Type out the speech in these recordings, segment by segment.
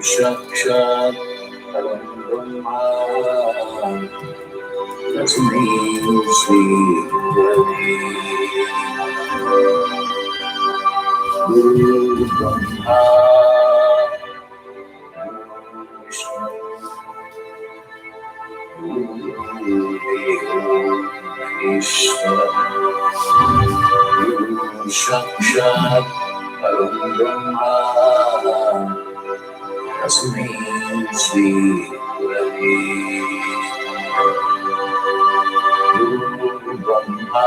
Sakshat Param Brahma Tasmai Shri Guru Brahma Guru Sakshat Param Brahma Tasmai Shri Guru Brahma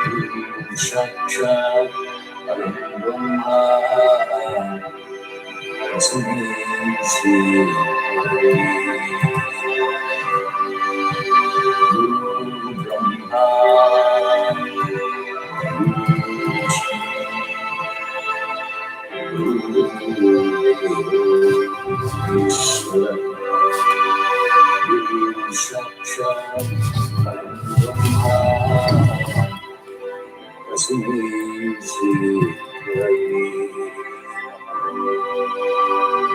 Guru Sakshat Param Brahma Tasmai Shri Guru Brahma Guru Sakshat Param Brahma Tasmai Shri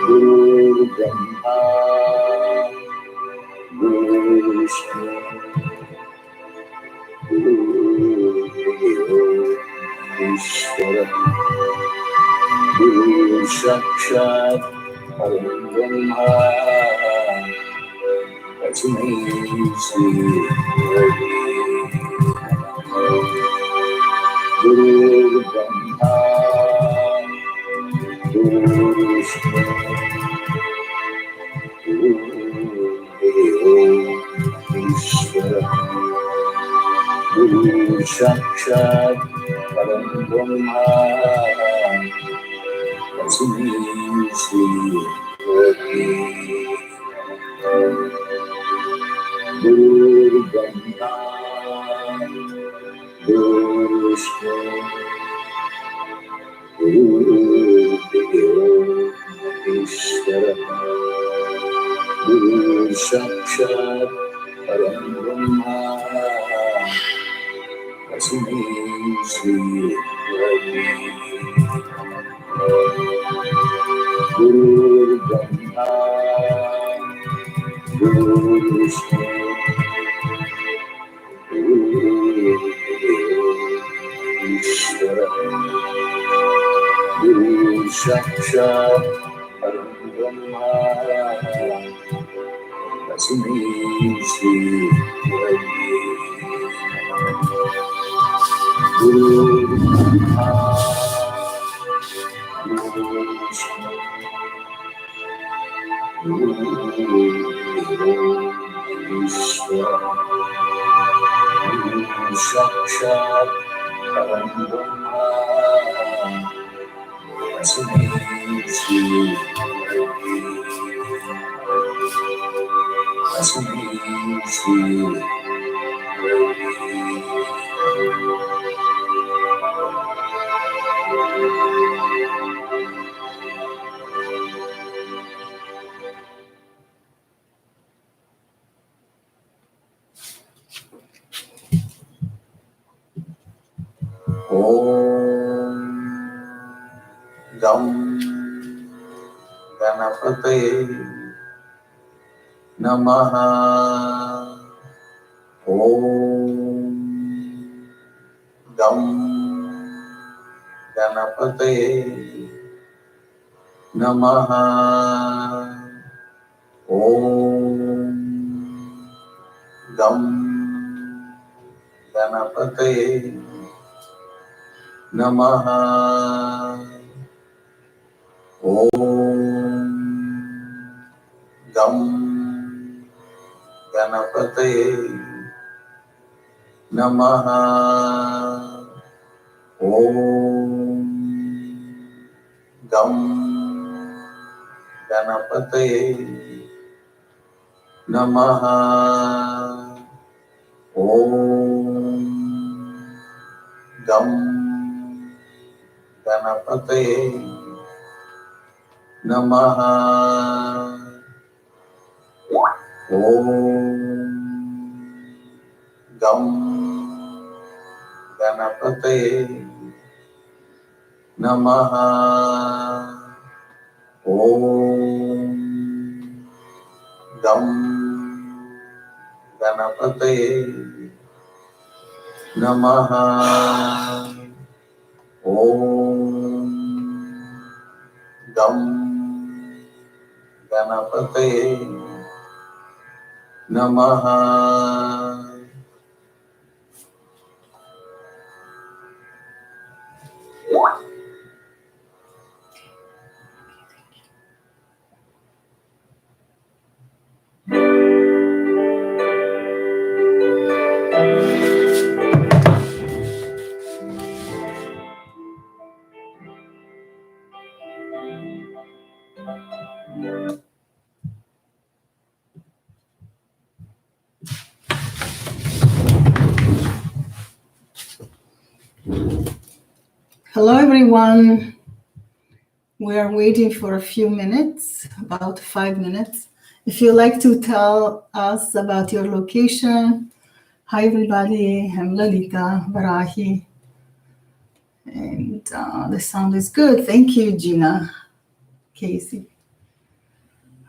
Guru Brahma Guru Vishnu Guru Ishvara Guru Sakshat Param Brahma Tasmai Shri Guru Brahma Guru Vishnu Guru Ishvara Guru Sakshat Param Brahma Tasmai Shri Guru Brahma Guru Vishnu Guru Ishvara Guru Sakshat Param Brahma Tasmai Shri Guru Brahma Guru Vishnu Guru Ishvara Guru Sakshat Param Brahma Tasmai Shri Guru Brahma Guru Vishnu Guru Ishvara Guru Sakshat Param Brahma Tasmai Shri Om Gam Ganapataye Namaha. Om Gam Ganapataye Namaha. Om Gam Ganapataye Namaha. Om Gam Ganapataye Namaha. Om Gam Ganapataye Namaha. Om Gam Ganapataye Namaha. Om Gam Ganapataye Namaha. Om Gam Ganapataye Namaha. Om Gam Ganapataye Namaha. Hello everyone. We are waiting for a few minutes, about 5 minutes. If you'd like to tell us about your location. Hi everybody, I'm Lalita Varahi. And the sound is good. Thank you, Gina, Casey.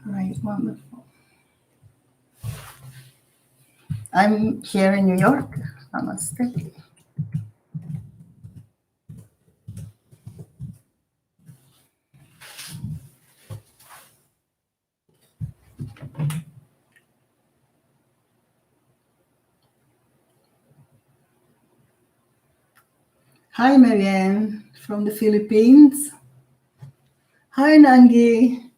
All right, wonderful. I'm here in New York. Namaste. Hi, Marianne from the Philippines. Hi, Nangi.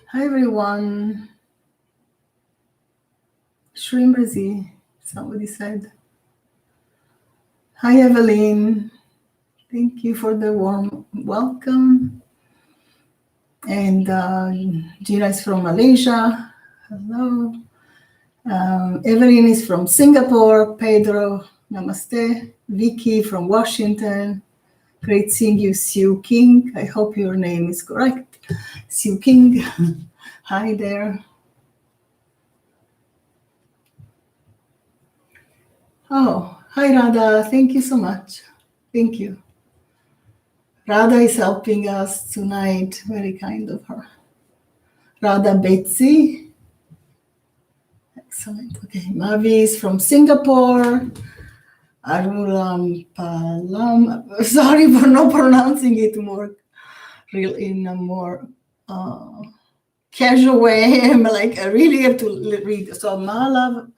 Hi, everyone. Shreem, Brzee, somebody said. Hi, Evelyn. Thank you for the warm welcome. And Gina is from Malaysia. Hello. Evelyn is from Singapore. Pedro, namaste. Vicky from Washington. Great seeing you, Sue King. I hope your name is correct. Sue King. Hi there. Oh, hi Radha. Thank you so much. Thank you. Radha is helping us tonight. Very kind of her. Radha Betsy. Excellent. Okay, Mavi is from Singapore. Arulam Palam. Sorry for not pronouncing it more real in a more casual way. I'm like, I really have to read. So Malar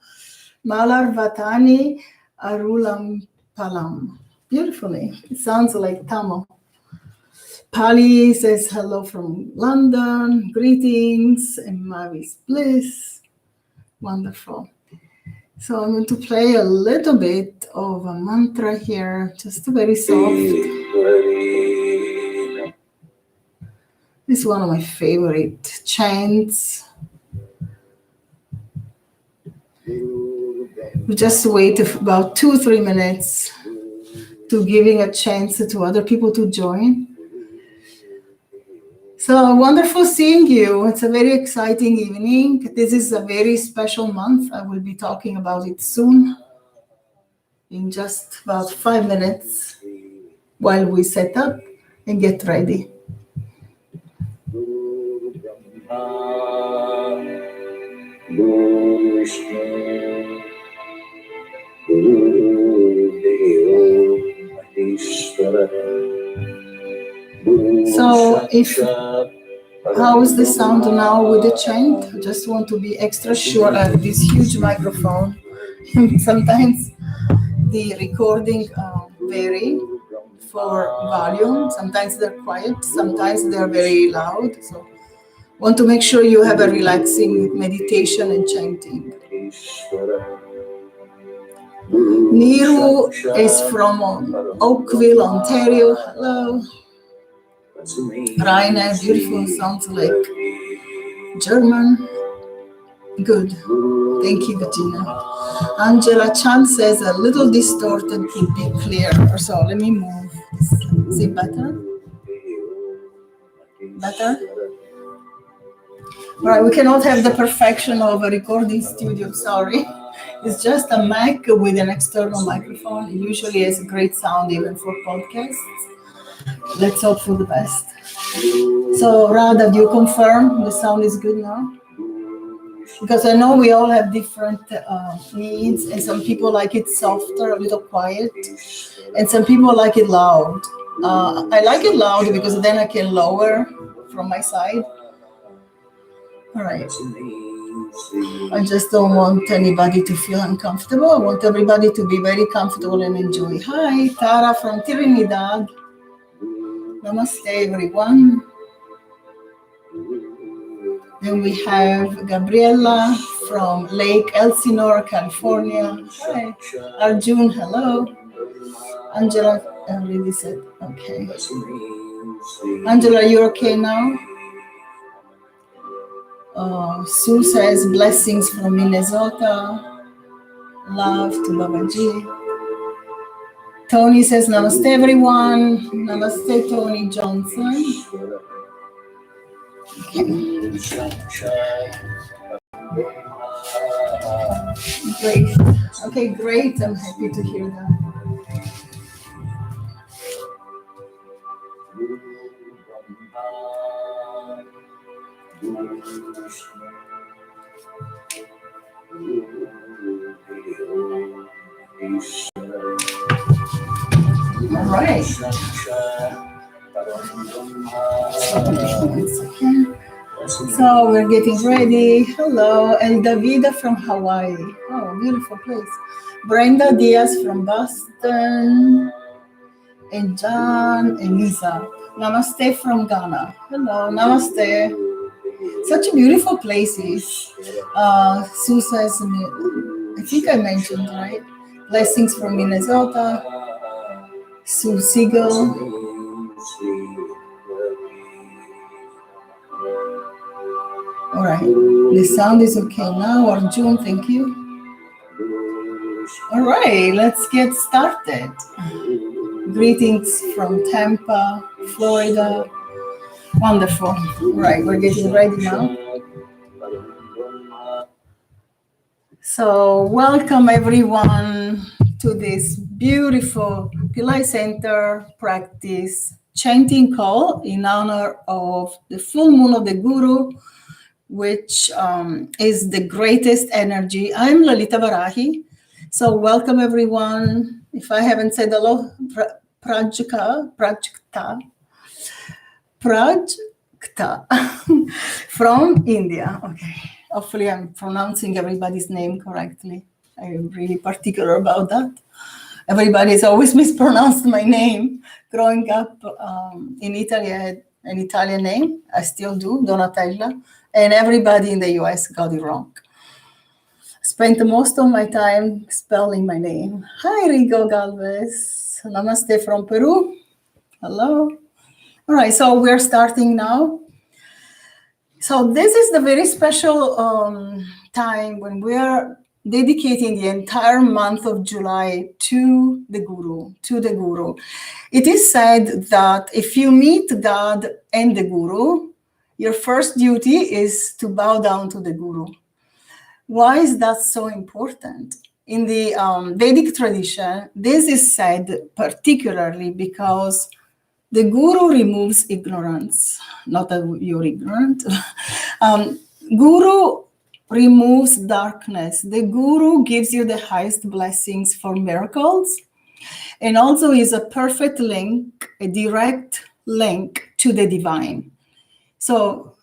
Vatani Arulam Palam. Beautiful name. It sounds like Tamil. Pali says hello from London. Greetings and Mavi's bliss. Wonderful. So I'm going to play a little bit of a mantra here, just very soft. This is one of my favorite chants. We just wait about 2-3 minutes to giving a chance to other people to join. So wonderful seeing you. It's a very exciting evening. This is a very special month. I will be talking about it soon, in just about 5 minutes, while we set up and get ready. So how is the sound now with the chant? I just want to be extra sure. I have this huge microphone. Sometimes the recording vary for volume. Sometimes they're quiet, sometimes they're very loud. So want to make sure you have a relaxing meditation and chanting. Niru is from Oakville, Ontario. Hello. Rainer, beautiful, sounds like German. Good. Thank you, Bettina. Angela Chan says a little distorted could be clearer. So let me move. Is it better? Better? Right, we cannot have the perfection of a recording studio, sorry. It's just a mic with an external microphone. It usually has great sound even for podcasts. Let's hope for the best. So, Radha, do you confirm the sound is good now? Because I know we all have different needs, and some people like it softer, a little quiet, and some people like it loud. I like it loud because then I can lower from my side. All right. I just don't want anybody to feel uncomfortable. I want everybody to be very comfortable and enjoy. Hi, Tara from Trinidad. Namaste, everyone. Then we have Gabriella from Lake Elsinore, California. Hi. Arjun, hello. Angela, I already said, okay. Angela, you're okay now? Sue says, blessings from Minnesota. Love to Babaji. Tony says, namaste, everyone. Namaste, Tony Johnson. Okay. Great. Okay, great. I'm happy to hear that. All right. So we're getting ready. Hello, and Davida from Hawaii. Oh, beautiful place. Brenda Diaz from Boston. And John and Lisa. Namaste from Ghana. Hello, namaste. Such beautiful places. Sue says, I think I mentioned, right? Blessings from Minnesota. Sue Siegel. All right, the sound is okay now. Arjun, thank you. All right, let's get started. Greetings from Tampa, Florida. Wonderful. All right, we're getting ready now. So welcome everyone to this beautiful Pillai Center practice chanting call in honor of the full moon of the Guru, which is the greatest energy. I'm Lalita Varahi. So welcome everyone. If I haven't said hello, Prajkta from India. Okay. Hopefully I'm pronouncing everybody's name correctly. I'm really particular about that. Everybody's always mispronounced my name. Growing up in Italy, I had an Italian name. I still do, Donatella. And everybody in the US got it wrong. Spent most of my time spelling my name. Hi, Rigo Galvez. Namaste from Peru. Hello. All right, so we're starting now. So this is the very special time when we are dedicating the entire month of July to the Guru, It is said that if you meet God and the Guru, your first duty is to bow down to the Guru. Why is that so important? In the Vedic tradition, this is said particularly because the Guru removes ignorance. Not that you're ignorant. Guru removes darkness. The Guru gives you the highest blessings for miracles, and also is a perfect link, a direct link to the divine. So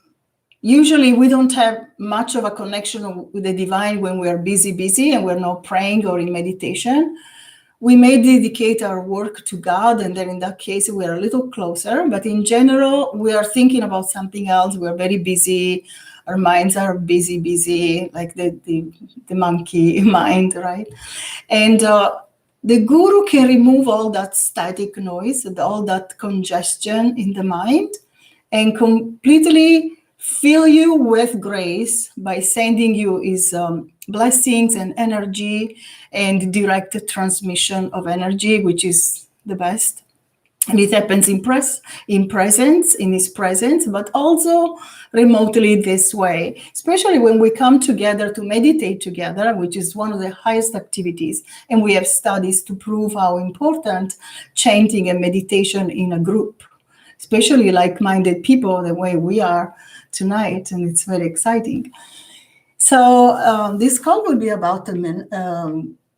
usually we don't have much of a connection with the divine when we're busy, and we're not praying or in meditation. We may dedicate our work to God, and then in that case, we're a little closer. But in general, we are thinking about something else. We're very busy. Our minds are busy, like the monkey mind, right? And the Guru can remove all that static noise, all that congestion in the mind, and completely fill you with grace by sending you his blessings and energy and direct transmission of energy, which is the best. And it happens in his presence, but also remotely this way, especially when we come together to meditate together, which is one of the highest activities. And we have studies to prove how important chanting and meditation in a group, especially like-minded people, the way we are tonight, and it's very exciting. So this call will be about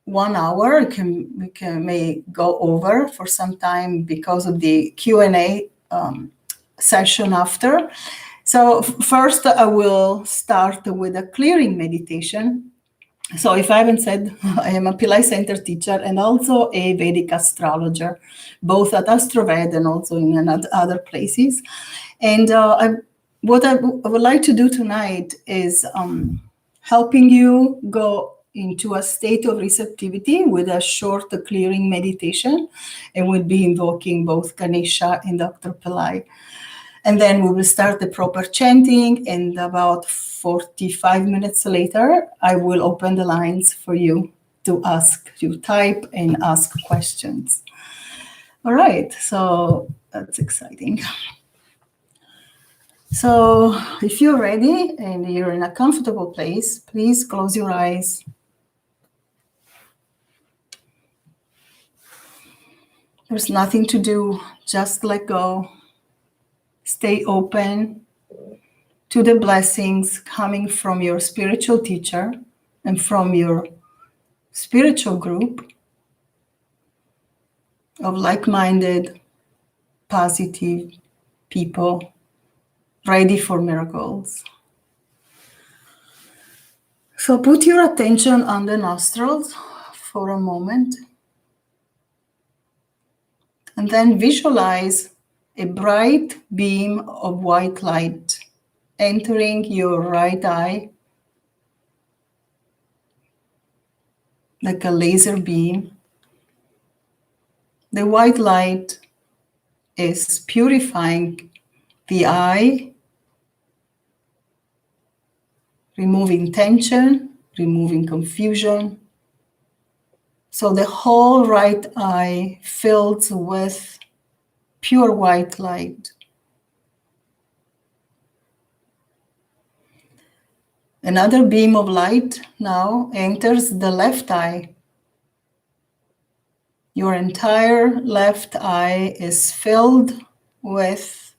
1 hour. We may go over for some time because of the Q&A session after. So first, I will start with a clearing meditation. So if I haven't said, I am a Pillai Center teacher and also a Vedic astrologer, both at Astroved and also in other places. And what I would like to do tonight is helping you go into a state of receptivity with a short clearing meditation, and we'll be invoking both Ganesha and Dr. Pillai. And then we will start the proper chanting, and about 45 minutes later, I will open the lines for you to type and ask questions. All right, so that's exciting. So if you're ready and you're in a comfortable place, please close your eyes. There's nothing to do, just let go. Stay open to the blessings coming from your spiritual teacher and from your spiritual group of like-minded, positive people ready for miracles. So put your attention on the nostrils for a moment, and then visualize a bright beam of white light entering your right eye, like a laser beam. The white light is purifying the eye, removing tension, removing confusion. So the whole right eye fills with pure white light. Another beam of light now enters the left eye. Your entire left eye is filled with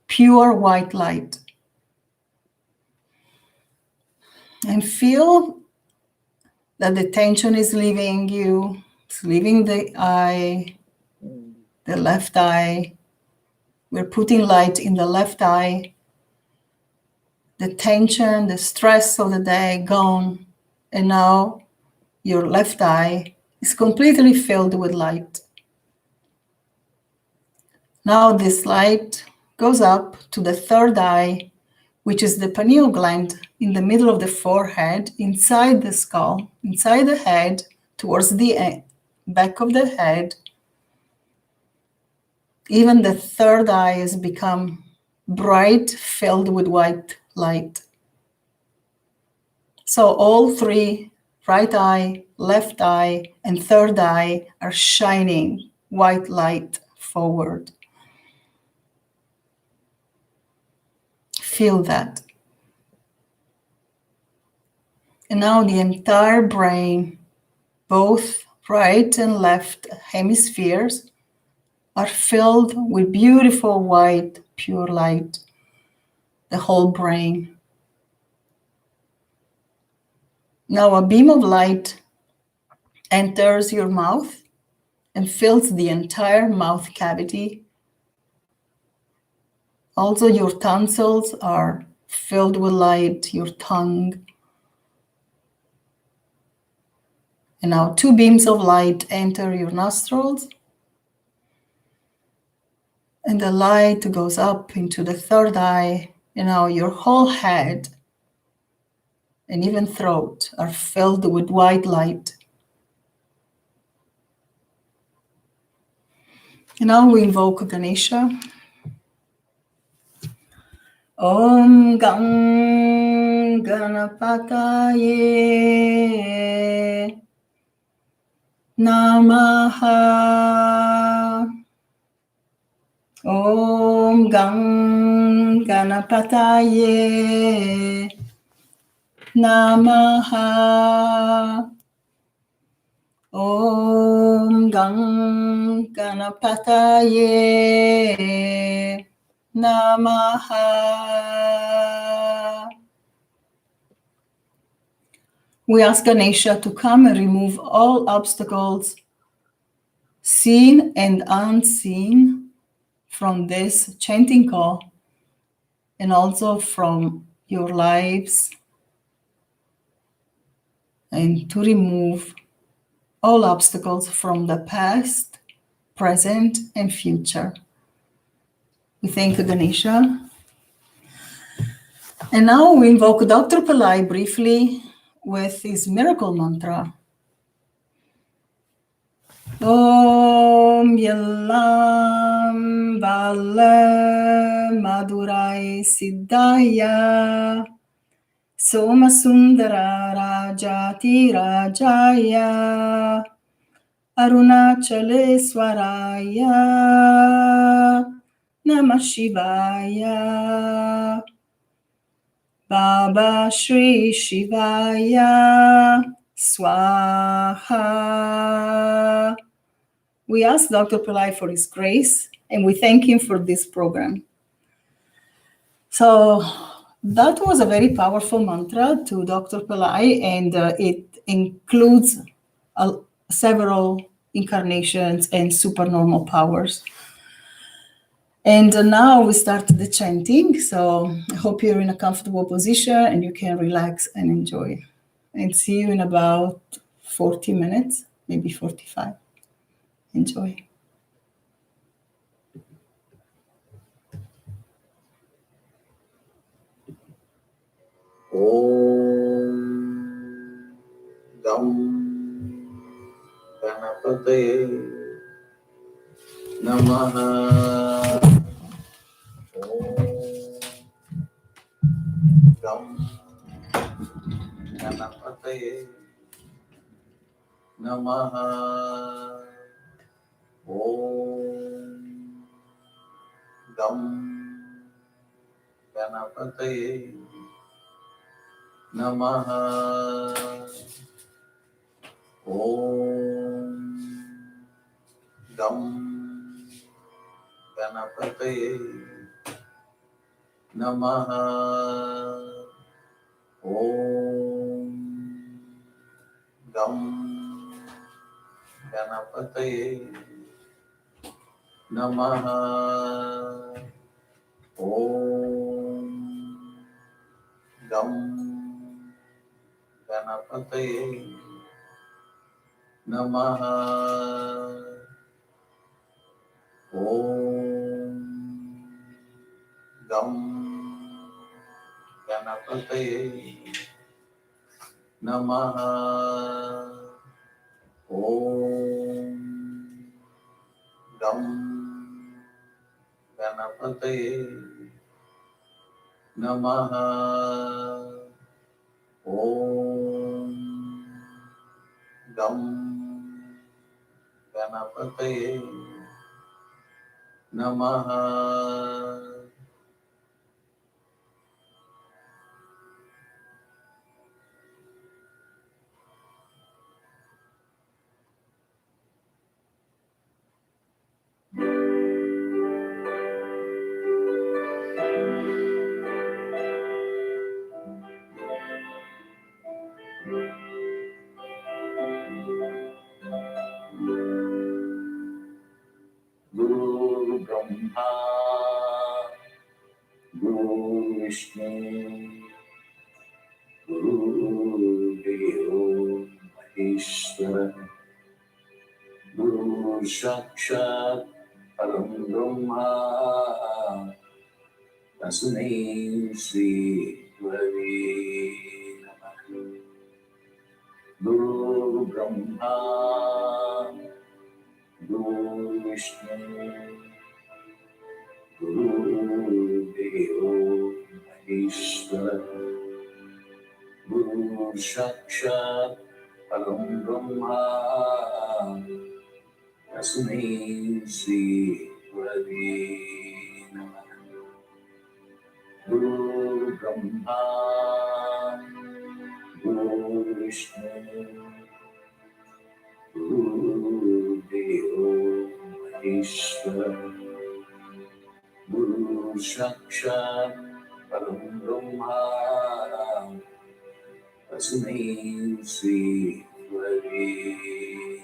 pure white light. And feel that the tension is leaving you, it's leaving the eye, the left eye. We're putting light in the left eye. The tension, the stress of the day gone. And now your left eye is completely filled with light. Now this light goes up to the third eye, which is the pineal gland in the middle of the forehead, inside the skull, inside the head, towards the back of the head. Even the third eye has become bright, filled with white light. So all three, right eye, left eye, and third eye, are shining white light forward. Feel that. And now the entire brain, both right and left hemispheres, are filled with beautiful white, pure light. The whole brain. Now a beam of light enters your mouth and fills the entire mouth cavity. Also, your tonsils are filled with light, your tongue. And now 2 beams of light enter your nostrils. And the light goes up into the third eye. And now your whole head and even throat are filled with white light. And now we invoke Ganesha. Om Gam Ganapataye Namaha. Om Gam Ganapataye Namaha. Om Gam Ganapataye Namaha. We ask Ganesha to come and remove all obstacles, seen and unseen, from this chanting call and also from your lives, and to remove all obstacles from the past, present, and future. We thank Ganesha. And now we invoke Dr. Pillai briefly with his miracle mantra. Om Yalam Vala Madurai Siddhaya Somasundara Rajati Rajaya Arunachaleswaraya Namah Shivaya Baba Shri Shivaya Swaha. We ask Dr. Pillai for his grace and we thank him for this program. So that was a very powerful mantra to Dr. Pillai, and it includes several incarnations and supernormal powers. And now we start the chanting. So I hope you're in a comfortable position and you can relax and enjoy. And see you in about 40 minutes, maybe 45. Enjoy. Om Gam Ganapataye Namaha. Om Gam Ganapataye Namaha. Om Gam Ganapataye Namaha. Om Gam Ganapataye Namaha. Om Gam Ganapataye Namaha. Om Gam Ganapataye Namaha. Om Gam Ganapataye Namaha. Om Gam Ganapataye Namaha. Om Gam Ganapataye Namaha. Guru Brahma, Guru Vishnu, Guru Deo Maheshwara, Guru Sakshat Param Brahma, Tasmai Shri Gurave Namah. Guru Brahma, Guru Vishnu, Guru Deo Guru Sakshat Param Brahma Tasmai Shri Gurave Namah. Guru Brahma Guru Vishnu Guru Deo Maheshwara Guru Sakshat Param Brahma Tasmai Shri Gurave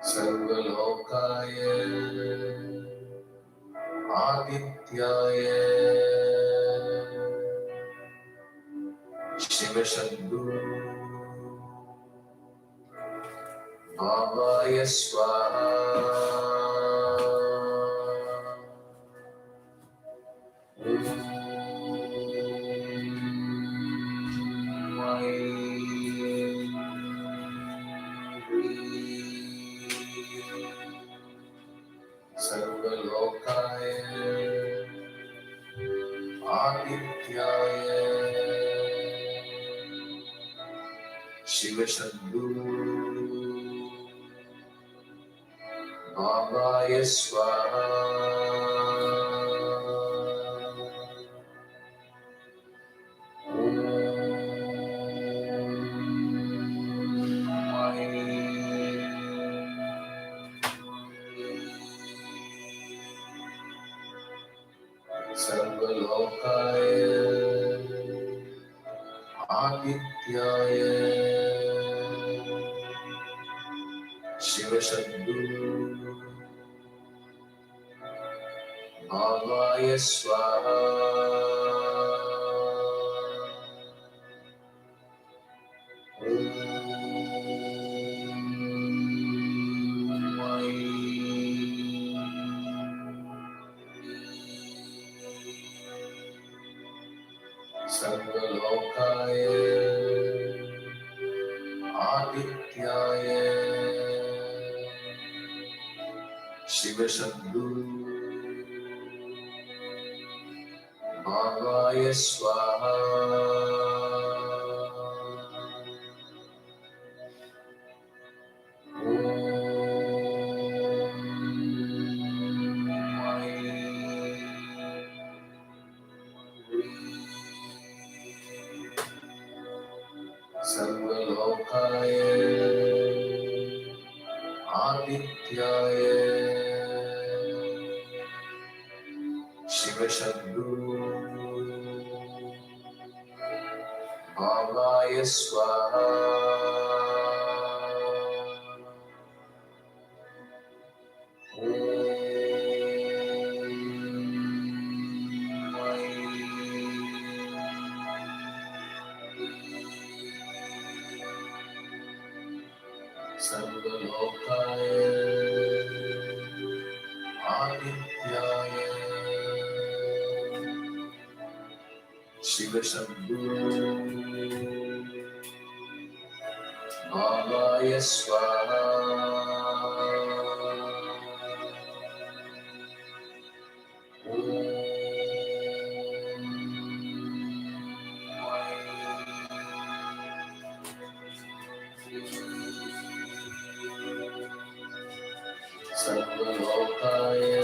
Sarvalokaya Adityaya Shiva Shambhu Bhavaya Swaha Sarvalokaya Adityaya Shiva Shambhu Bhavaya Swaha Sarvalokaya Adityaya Shiva Shambhu Bhavaya Swaha Sarvalokaya Adityaya Shiva Shambhu Bhavaya Swaha Sarvalokaya Adityaya Shiva Shambhu Bhavaya Swaha Sarvalokaya Adityaya Shiva Shambhu Bhavaya Swaha Sarvalokaya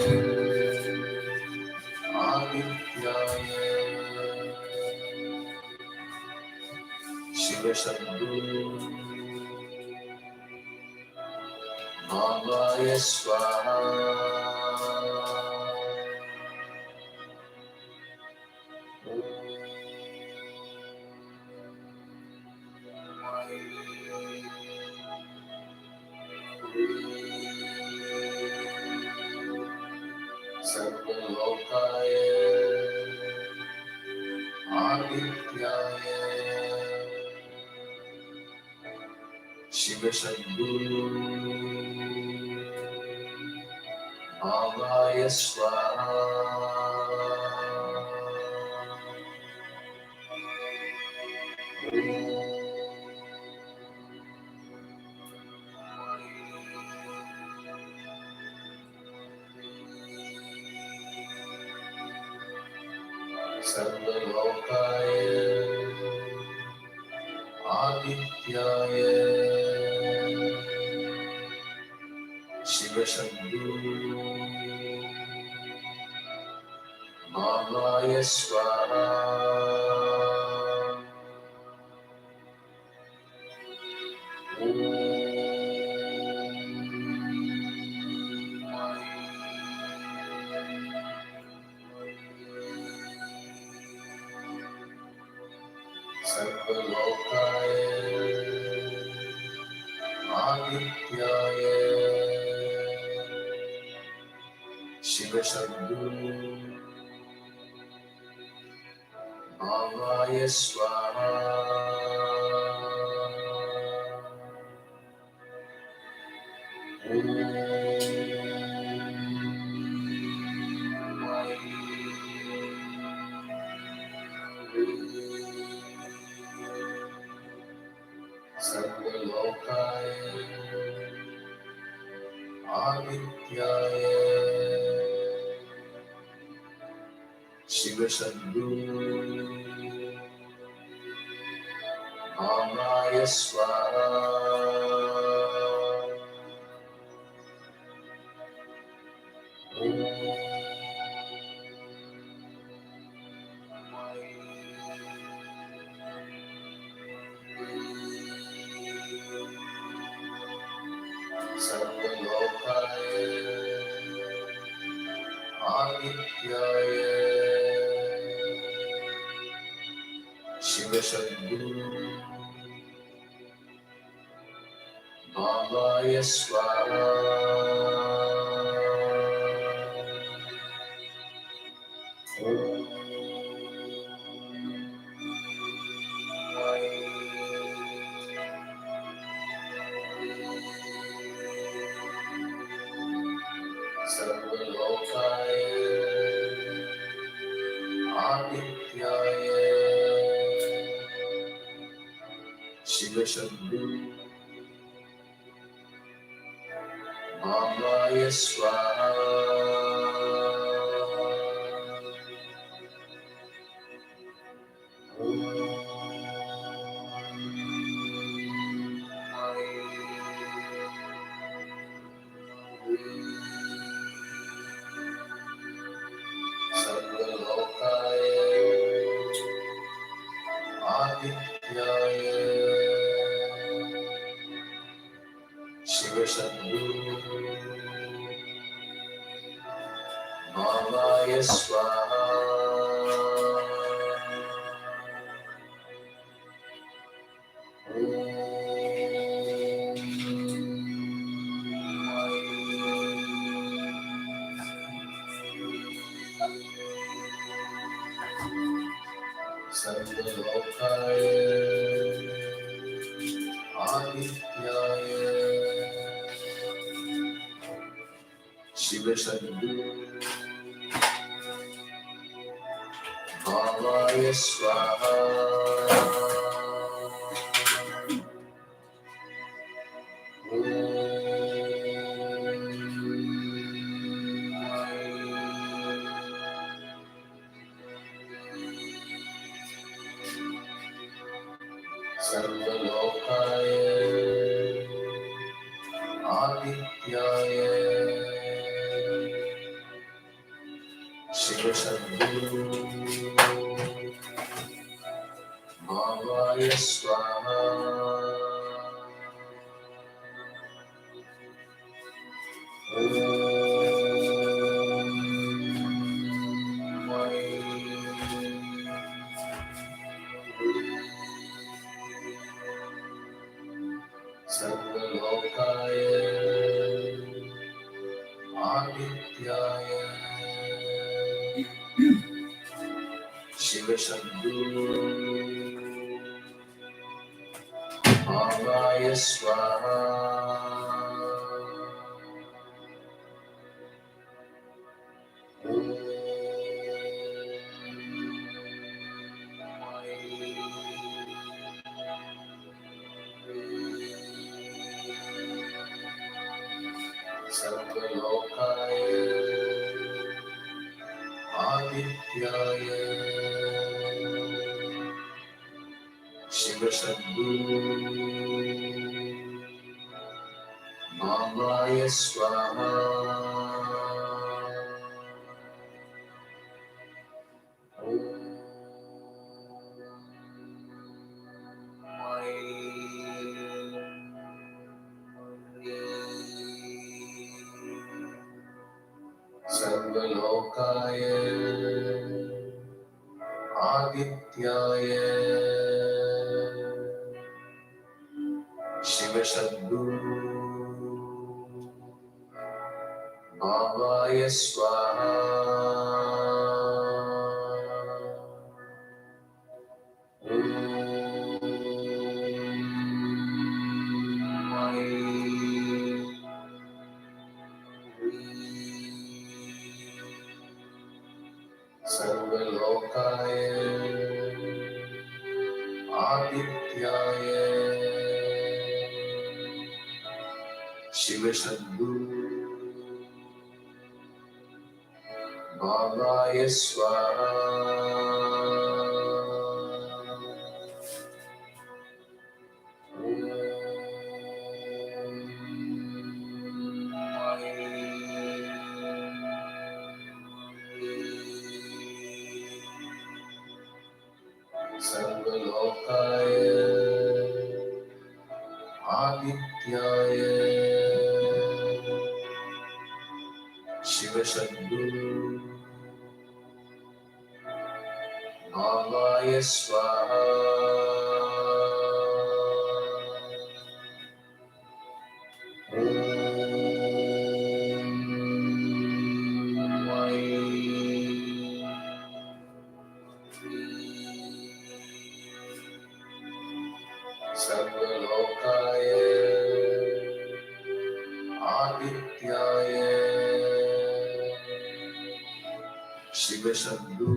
Adityaya Shiva Shambhu Bhavaya Swaha Sarvalokaye Adityaye Shiva Shambhu Bhavaya Swaha Sarvalokaye Adityaye Shiva Shambhu Bhavaya Swaha Sarvalokaye Adityaye Shiva Shambhu Bhavaya Swaha Sarvalokaye Adityaye Shiva Shambhu Bhavaya Swaha Sarvalokaye Adityaye Shiva Shambhu Bhavaya Swaha Sarvalokaye Adityaye Shiva Shambhu Bhavaya Swaha Sarvalokaye Adityaye Shiva Shambhu Bhavaya Swaha Sarvalokaye Adityaye Shiva Shambhu Bhavaya Swaha Sarvalokaye Adityaye Shiva Shambhu Bhavaya Swaha Sarvalokaye Adityaye Shiva Shambhu Bhavaya Swaha Sarvalokaya Adityaya Shiva Shambhu Bhavaya Swaha Sarvalokaya Adityaya Shiva Shambhu Bhavaya Swaha Sarvalokaya Adityaya Shiva Shambhu Bhavaya Swaha Sarvalokaya Adityaya Shiva Shambhu Bhavaya Swaha Sarvalokaya Adityaya Shiva Shambhu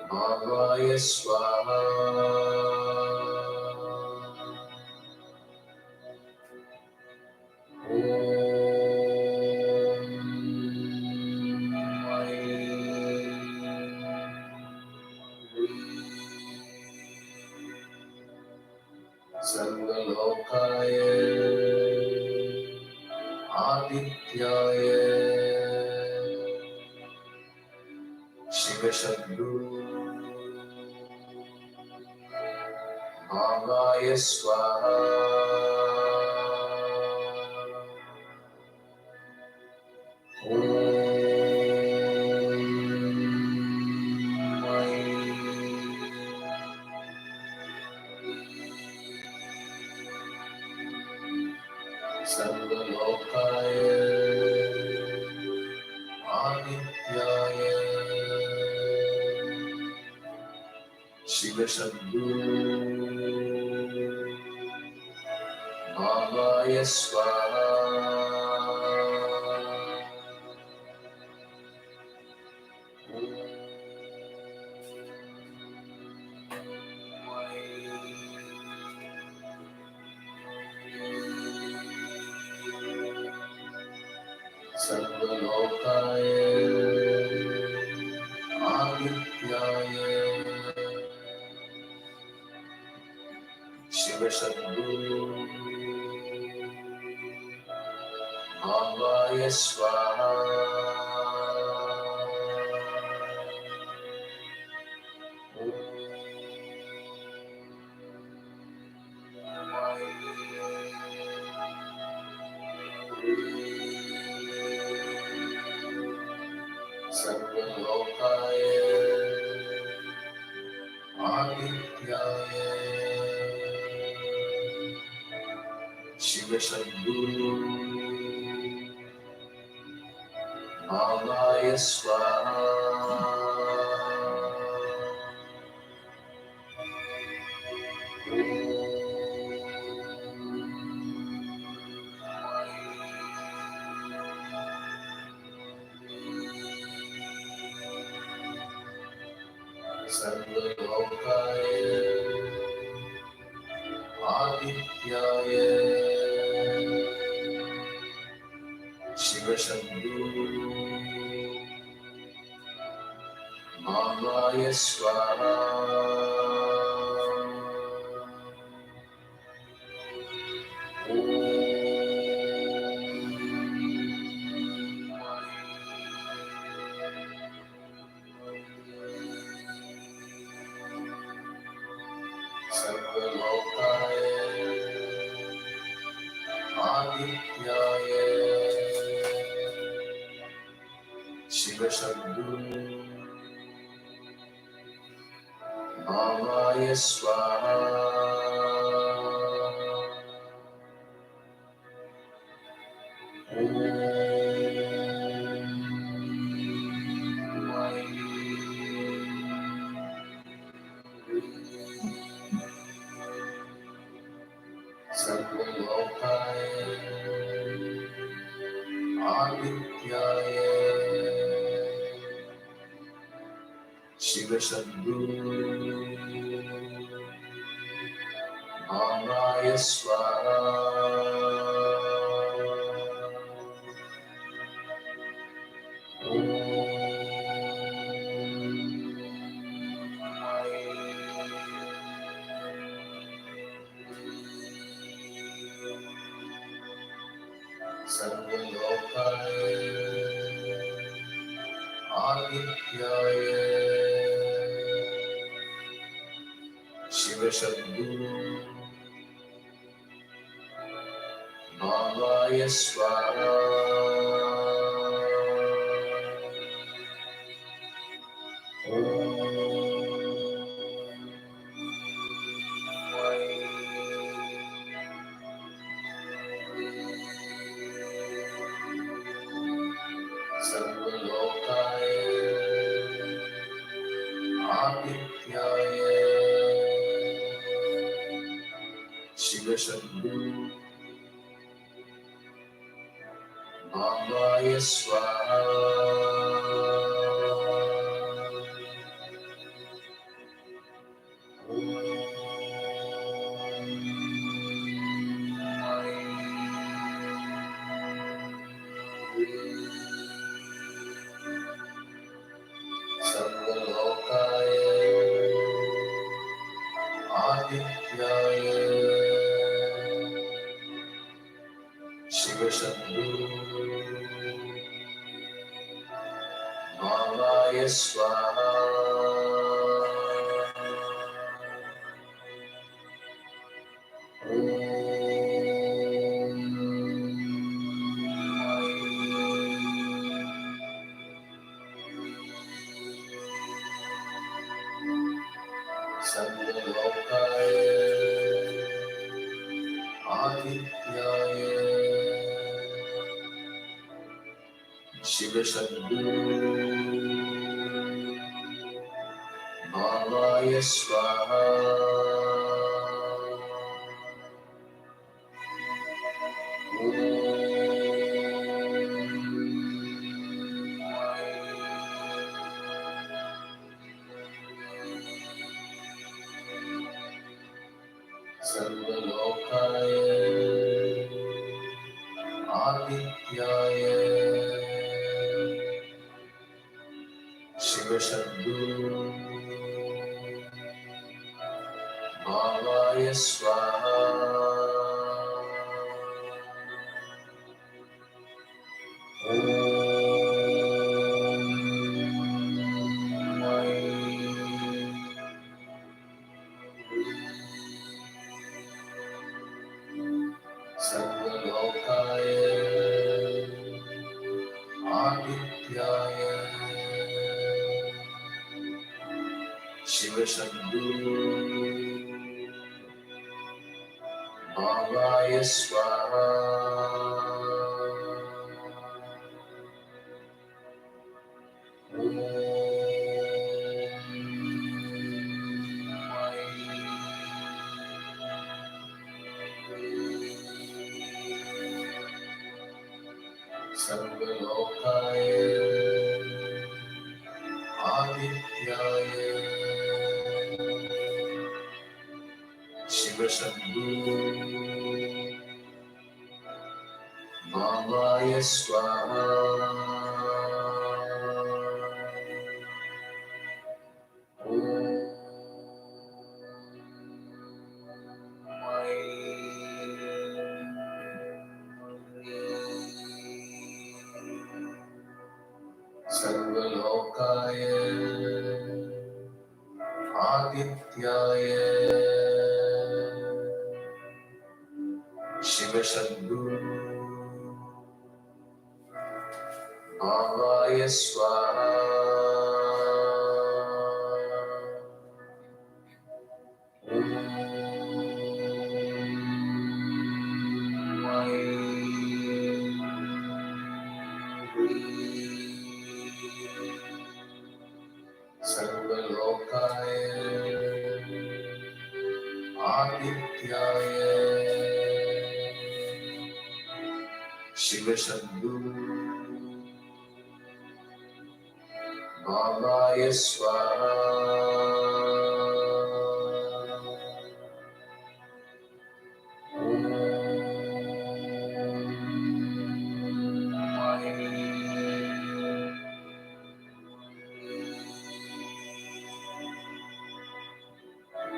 Bhavaya Swaha Sarvalokaya Adityaya Shiva Shambhu Bhavaya Swaha Sarvalokaya Adityaya Shiva Shambhu Bhavaya Swaha Sarvalokaya Adityaya Shiva Shambhu Bhavaya Swaha Sarvalokaya Adityaya Shiva Shambhu Bhavaya Swaha Sarvalokaye Adityaye Shiva Shambhu Mangaya Swaha Sarvalokaye Adityaye Shiva Shambhu Mangaya Swaha Sarvalokaye Adityaye Shiva Shambhu Mangaya Swaha Sarvalokaye Adityaye Shiva Shambhu Mangaya Swaha Sarvalokaye Adityaye Shiva Shambhu Mangaya Swaha Sarvalokaye Adityaye Shiva Shambhu Mangaya Swaha Sarvalokaye Adityaye Shiva Shambhu Mangaya Swaha Sarvalokaye Adityaye Shiva Shambhu Mangaya Swaha Sarvalokaye Adityaye Shiva Shambhu Mangaya Swaha Sarvalokaye Adityaye Shiva Shambhu Bhavaya Swaha Sarvalokaya Adityaya Shiva Shambhu Bhavaya Swaha Sarvalokaya Adityaya Shiva Shambhu Bhavaya Swaha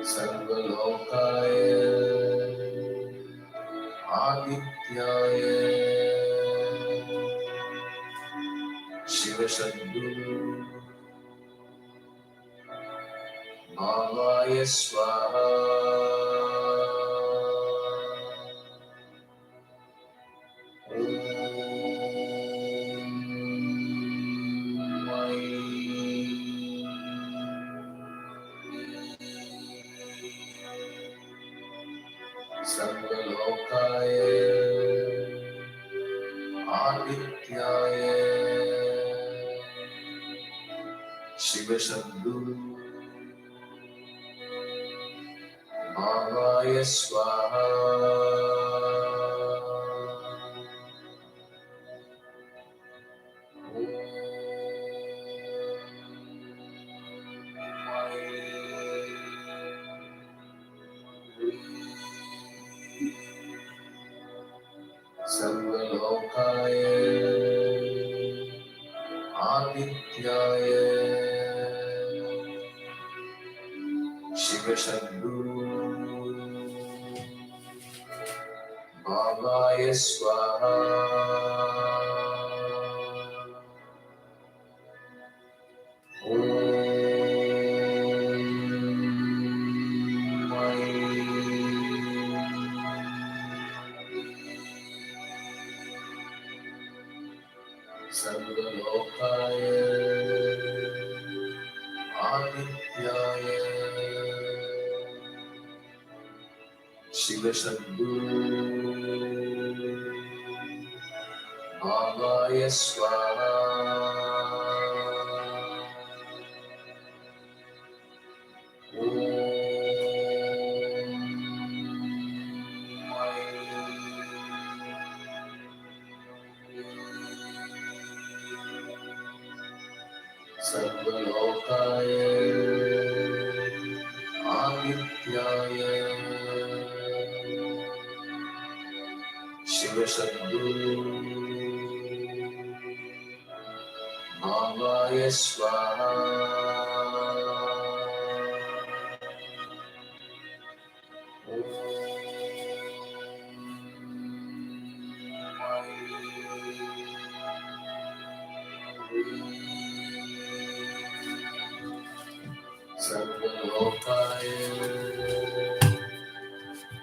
Sarvalokaya Adityaya Shiva Shambhu Bhavaya Swaha Sarvalokaya Adityaya Shiva Shambhu Bhavaya Swaha Sarvalokaya Adityaya Shiva Shambhu Bhavaya Swaha Sarvalokaya Adityaya Shiva Shambhu Bhavaya Swaha Sarvalokaya Adityaya Shiva Shambhu Bhavaya Swaha Sarvalokaya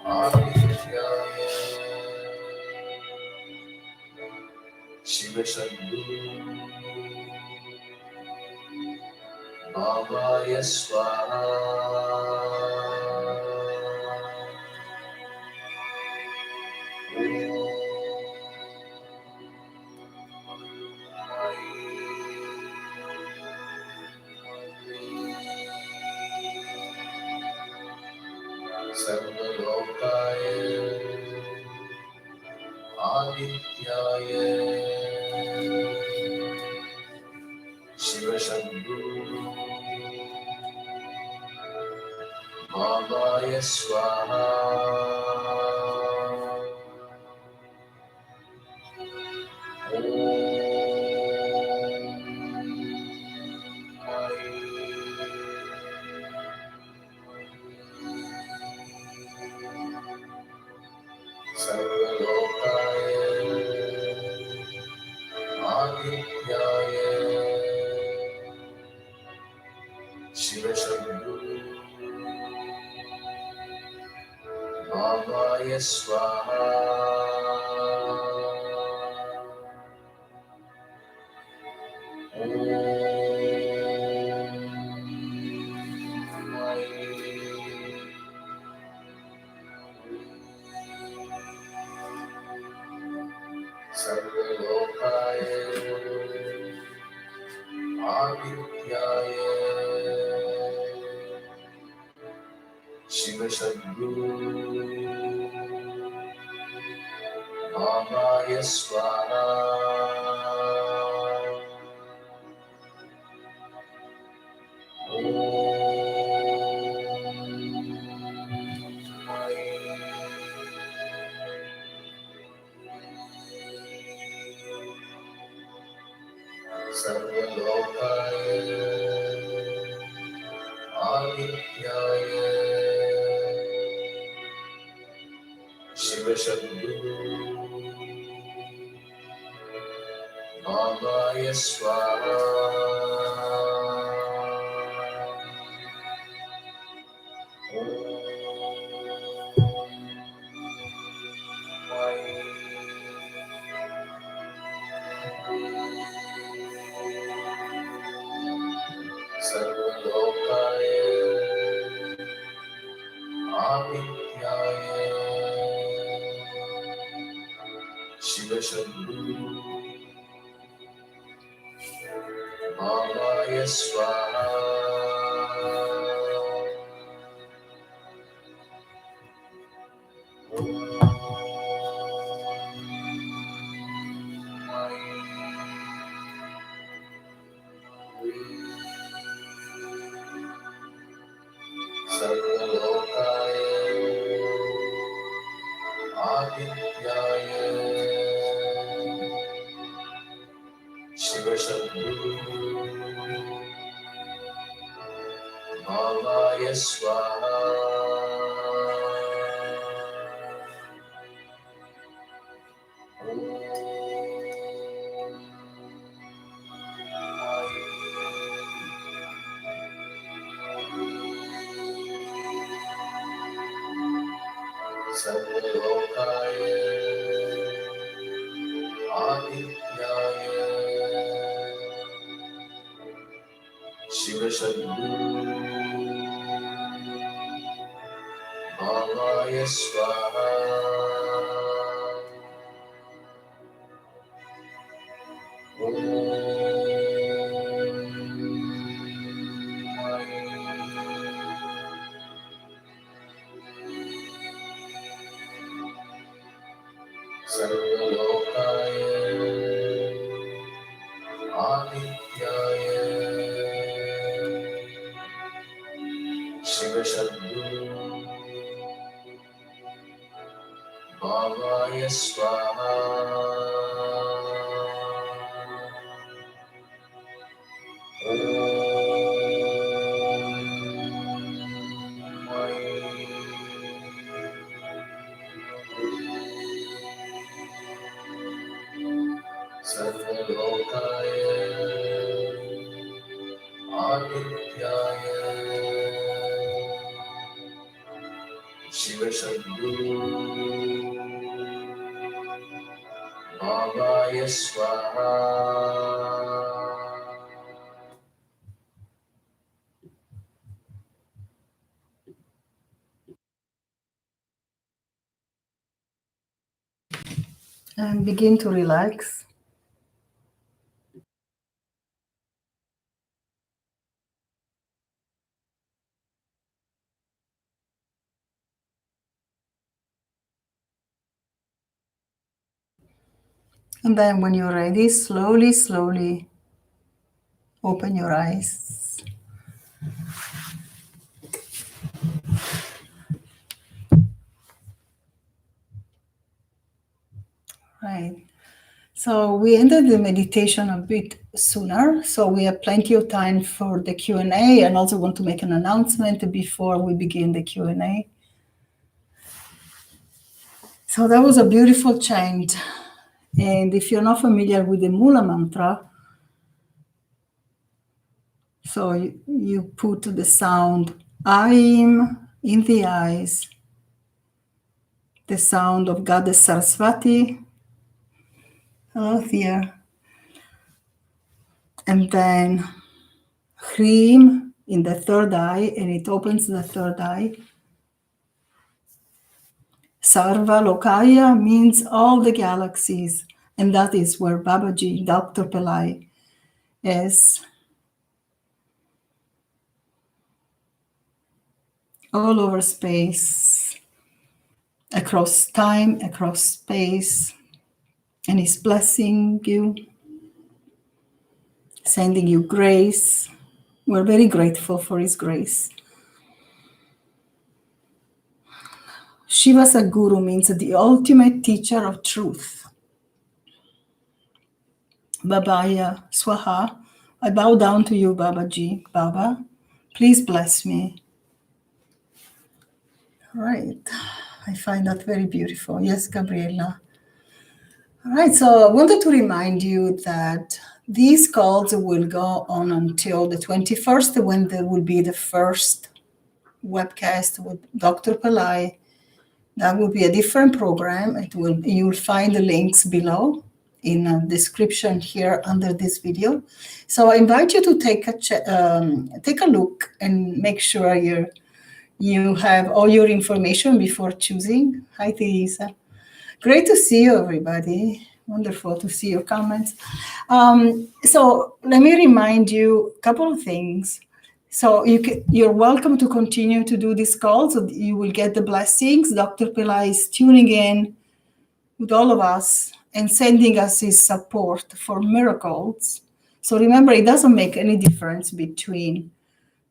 Adityaya Shiva Shambhu Bhavaya Swaha Sarvalokaya Adityaya Shiva Shambhu Mamaya Swaha. Sarvalokaya Adityaya Shiva Shambhu Mamaya Swaha. Sarvalokaya Adityaya Shiva Shambhu Mamaya Swaha. Sarvalokaya Adityaya Shiva Shambhu Mamaya Swaha. Sarvalokaya Adityaya Shiva Shambhu Mamaya Swaha. Sarvalokaya Adityaya Shiva Shambhu Mamaya Swaha. Sarvalokaya Adityaya Shiva Shambhu Mamaya Swaha. Sarvalokaya Adityaya Shiva Shambhu Mamaya Swaha. Sarvalokaya Adityaya Shiva Shambhu Mamaya Swaha. And begin to relax. And then when you're ready, slowly, slowly open your eyes. Right. So we ended the meditation a bit sooner, so we have plenty of time for the Q&A, and also want to make an announcement before we begin the Q&A. So that was a beautiful chant. And if you're not familiar with the Mula mantra, so you put the sound Aim in the eyes, the sound of Goddess Saraswati, hello here, and then Shreem in the third eye, and it opens the third eye. Sarva Lokaya means all the galaxies, and that is where Babaji, Dr. Pillai, is. All over space, across time, across space, and he's blessing you, sending you grace. We're very grateful for his grace. Shiva Sadguru means the ultimate teacher of truth. Babaya Swaha, I bow down to you, Babaji. Baba, please bless me. Right. I find that very beautiful. Yes, Gabriela. All right, so I wanted to remind you that these calls will go on until the 21st, when there will be the first webcast with Dr. Pillai. That will be a different program. You will find the links below in a description here under this video. So I invite you to take a look and make sure you have all your information before choosing. Hi, Teresa. Great to see you, everybody. Wonderful to see your comments. So let me remind you a couple of things. So you're welcome to continue to do this call, so you will get the blessings. Dr. Pillai is tuning in with all of us and sending us his support for miracles. So remember, it doesn't make any difference between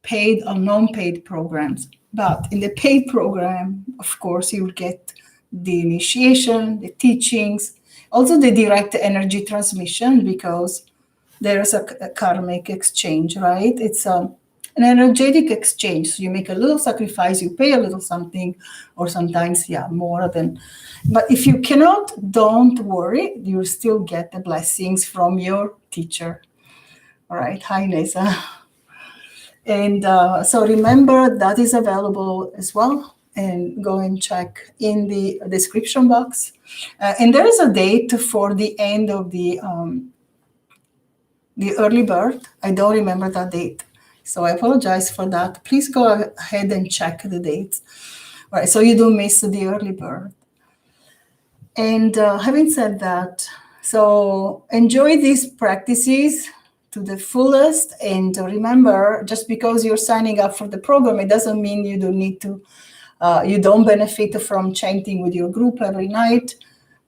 paid or non-paid programs. But in the paid program, of course, you will get the initiation, the teachings, also the direct energy transmission, because there is a karmic exchange, right? It's an energetic exchange. So you make a little sacrifice, you pay a little something, or sometimes, more than. But if you cannot, don't worry, you'll still get the blessings from your teacher. All right. Hi, Lisa. And so remember, that is available as well. And go and check in the description box. And there is a date for the end of the early bird. I don't remember that date, so I apologize for that. Please go ahead and check the dates, all right, so you don't miss the early bird. And having said that, so enjoy these practices to the fullest. And remember, just because you're signing up for the program, it doesn't mean you don't need to. You don't benefit from chanting with your group every night.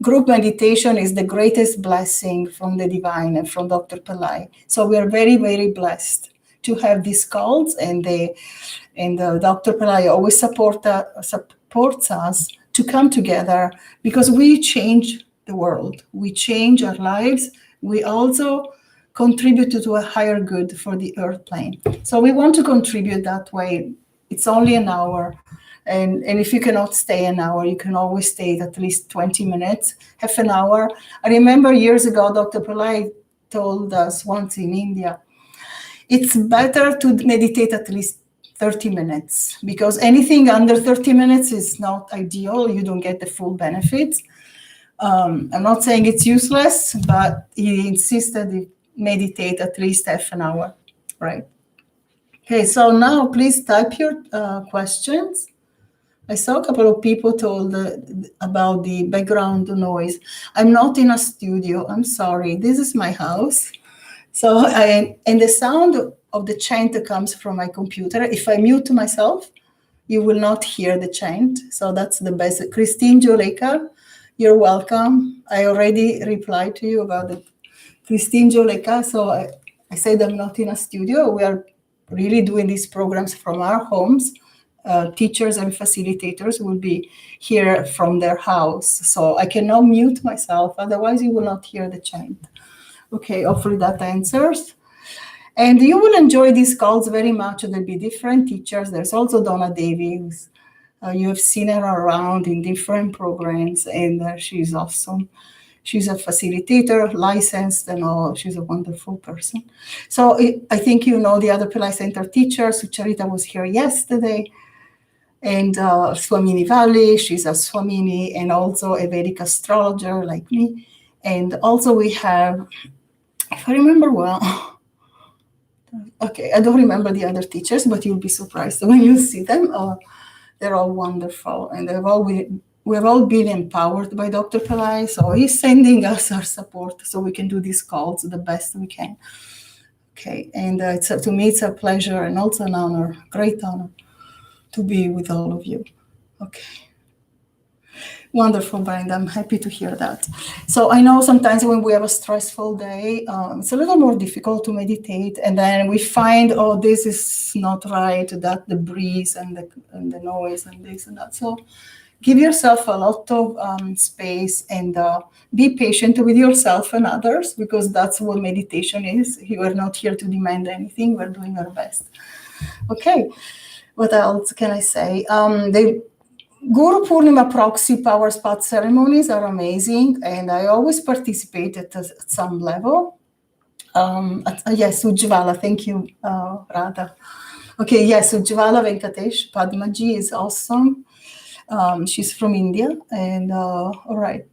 Group meditation is the greatest blessing from the divine and from Dr. Pillai. So we are very, very blessed to have these calls, and Dr. Pillai always supports us to come together, because we change the world. We change our lives. We also contribute to a higher good for the earth plane. So we want to contribute that way. It's only an hour. And if you cannot stay an hour, you can always stay at least 20 minutes, half an hour. I remember years ago, Dr. Pillai told us once in India, it's better to meditate at least 30 minutes, because anything under 30 minutes is not ideal. You don't get the full benefits. I'm not saying it's useless, but he insisted you meditate at least half an hour, right? Okay, so now please type your questions. I saw a couple of people told about the background noise. I'm not in a studio. I'm sorry. This is my house. So, and the sound of the chant comes from my computer. If I mute myself, you will not hear the chant. So that's the best. Christine Joleka, you're welcome. I already replied to you about the Christine Joleka. So I said I'm not in a studio. We are really doing these programs from our homes. teachers and facilitators will be here from their house. So I cannot mute myself, otherwise you will not hear the chant. Okay, hopefully that answers. And you will enjoy these calls very much. There'll be different teachers. There's also Donna Davies. You have seen her around in different programs, and she's awesome. She's a facilitator, licensed, and all. She's a wonderful person. So I think you know the other Pillai Center teachers. Sucharita was here yesterday. And Swamini Valley, she's a Swamini and also a Vedic astrologer like me. And also we have, if I remember well, okay, I don't remember the other teachers, but you'll be surprised when you see them. They're all wonderful, and we've all been empowered by Dr. Pillai, so he's sending us our support so we can do these calls the best we can. Okay, and to me it's a pleasure and also an honor, great honor, to be with all of you. Okay. Wonderful, Brenda. I'm happy to hear that. So I know sometimes when we have a stressful day, it's a little more difficult to meditate, and then we find, oh, this is not right, that the breeze and the noise and this and that. So give yourself a lot of space and be patient with yourself and others, because that's what meditation is. You are not here to demand anything. We're doing our best. Okay. What else can I say? The Guru Purnima proxy power spot ceremonies are amazing, and I always participate at some level. Yes, Ujjvala, thank you, Radha. Okay, yes, Ujjvala Venkatesh Padmaji is awesome. She's from India, and all right.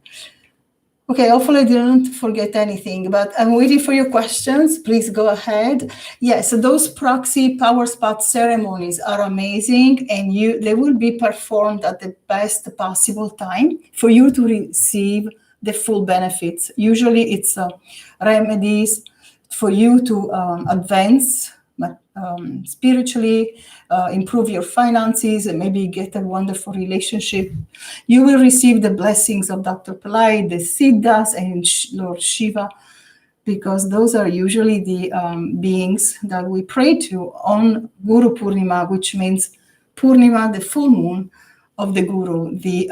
Okay, hopefully I didn't forget anything, but I'm waiting for your questions. Please go ahead. Yes, so those proxy power spot ceremonies are amazing, and they will be performed at the best possible time for you to receive the full benefits. Usually it's remedies for you to advance spiritually, improve your finances, and maybe get a wonderful relationship. You will receive the blessings of Dr. Pillai, the Siddhas, and Lord Shiva, because those are usually the beings that we pray to on Guru Purnima, which means Purnima, the full moon of the Guru, the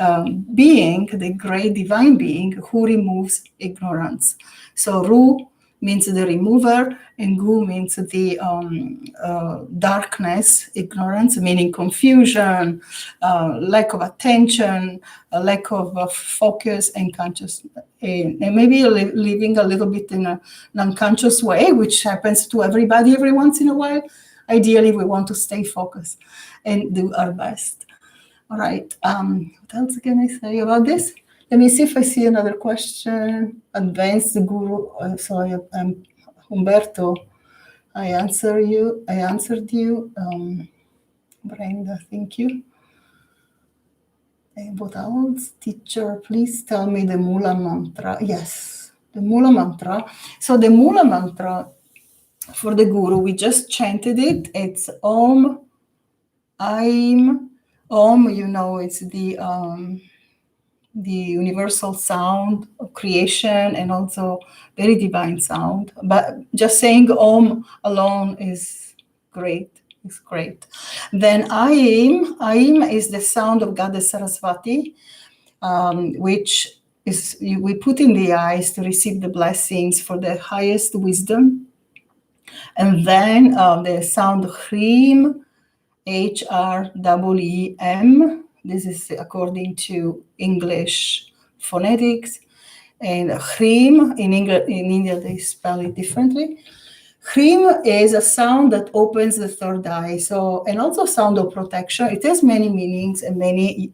being, the great divine being who removes ignorance. So Ru means the remover, and Gu means the darkness, ignorance, meaning confusion, lack of attention, lack of focus and consciousness, and maybe living a little bit in an unconscious way, which happens to everybody every once in a while. Ideally, we want to stay focused and do our best. All right, what else can I say about this? Let me see if I see another question. Advanced Guru, sorry, Humberto, I answered you. Brenda, thank you. And what else? Teacher, please tell me the Mula Mantra. Yes, the Mula Mantra. So the Mula Mantra for the Guru, we just chanted it. It's Om, Aim. Om, you know, it's the universal sound of creation and also very divine sound. But just saying Om alone is great. It's great. Then Aim is the sound of Goddess Saraswati, which is we put in the eyes to receive the blessings for the highest wisdom. And then the sound Shreem, H-R-E-E-M. This is according to English phonetics. And Shreem, in India, they spell it differently. Shreem is a sound that opens the third eye. So, and also sound of protection. It has many meanings and many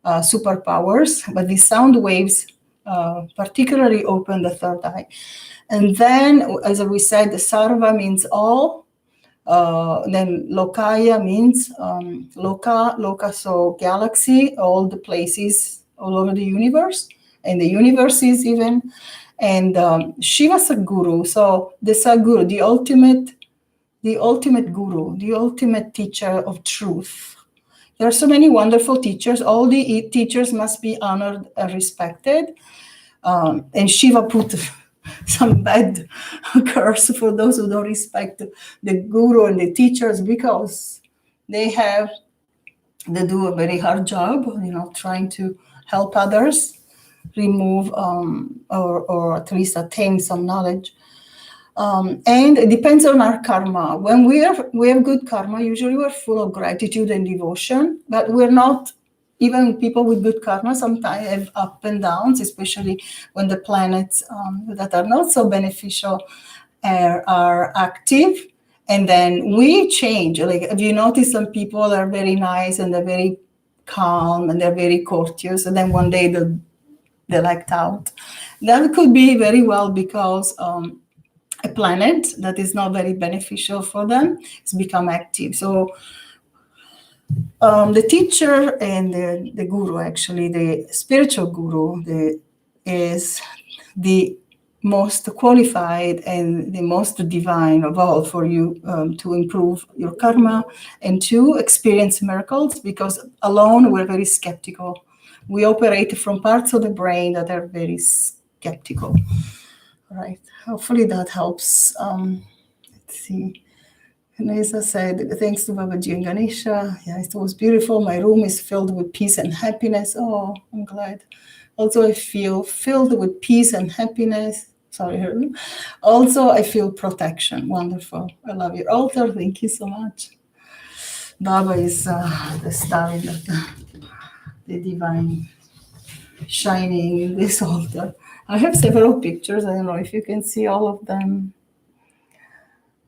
superpowers, but the sound waves particularly open the third eye. And then, as we said, the Sarva means all. Then Lokaya means Loka, so galaxy, all the places all over the universe, and the universes even. And Shiva Sadguru, so the Sadguru, the ultimate guru, the ultimate teacher of truth. There are so many wonderful teachers. All the teachers must be honored and respected. And Shiva put some bad curse for those who don't respect the guru and the teachers, because they have they do a very hard job, trying to help others remove or at least attain some knowledge. And it depends on our karma. When we have good karma, usually we're full of gratitude and devotion, but we're not. Even people with good karma sometimes have up and downs, especially when the planets that are not so beneficial are active. And then we change. Like, if you notice, some people are very nice and they're very calm and they're very courteous, and then one day they're act out. That could be very well because a planet that is not very beneficial for them has become active. So the teacher and the guru, actually, the spiritual guru, is the most qualified and the most divine of all for you to improve your karma and to experience miracles, because alone we're very skeptical. We operate from parts of the brain that are very skeptical. All right. Hopefully that helps. Let's see. Vanessa said, thanks to Babaji and Ganesha. Yeah, it was beautiful. My room is filled with peace and happiness. Oh, I'm glad. Also, I feel filled with peace and happiness. Sorry. Also, I feel protection. Wonderful. I love your altar. Thank you so much. Baba is the star in the divine shining in this altar. I have several pictures. I don't know if you can see all of them.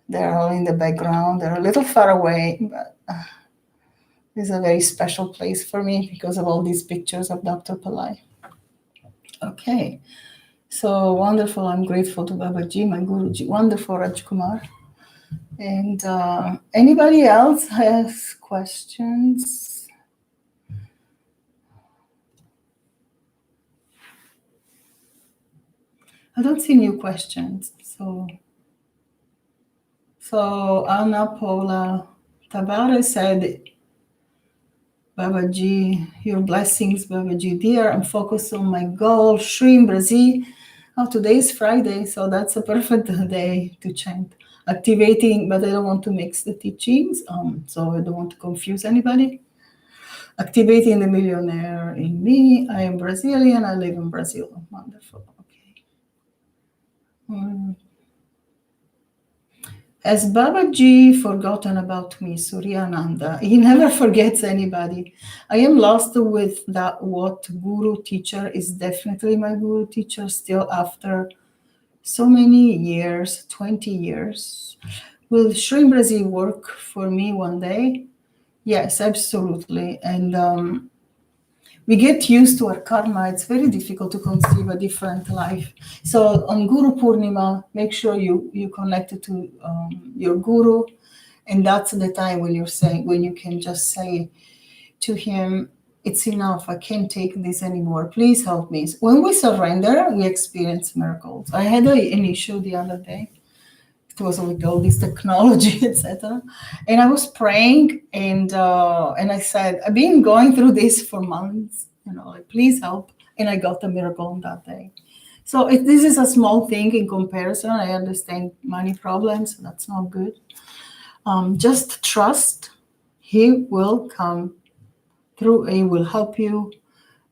They're all in the background. They're a little far away, but it's a very special place for me because of all these pictures of Dr. Pillai. Okay, so wonderful. I'm grateful to Babaji, my Guruji. Wonderful, Rajkumar. And anybody else has questions? I don't see new questions. So Anna Paula Tavares said, Babaji, your blessings, Babaji dear. I'm focused on my goal. Shreem, Brzee. Oh, today is Friday, so that's a perfect day to chant. Activating, but I don't want to mix the teachings, so I don't want to confuse anybody. Activating the millionaire in me. I am Brazilian. I live in Brazil. Wonderful. Okay. Has Babaji forgotten about me, Suryananda? He never forgets anybody. I am lost with that what guru teacher is definitely my guru teacher still after so many years, 20 years. Will Shreem Brzee work for me one day? Yes, absolutely. And we get used to our karma. It's very difficult to conceive a different life. So on Guru Purnima, make sure you connect it to your guru, and that's the time when you can just say to him, it's enough. I can't take this anymore. Please help me. When we surrender, we experience miracles. I had an issue the other day. It was with all this technology, etc. And I was praying, and I said, I've been going through this for months, like, please help. And I got a miracle on that day. So this is a small thing in comparison. I understand money problems. That's not good. Just trust. He will come through. He will help you.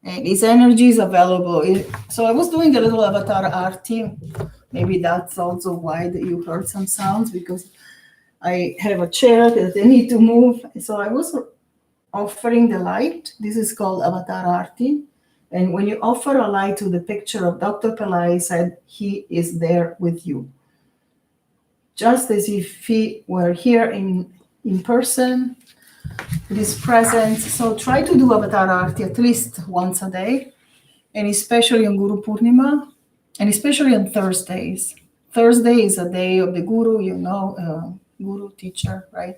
And his energy is available. So I was doing a little avatar arti. Maybe that's also why you heard some sounds, because I have a chair that I need to move. So I was offering the light. This is called avatar arti. And when you offer a light to the picture of Dr. Pillai, said he is there with you. Just as if he were here in person, with his presence. So try to do avatar arti at least once a day, and especially on Guru Purnima, and especially on Thursdays. Thursday is a day of the Guru, Guru teacher, right?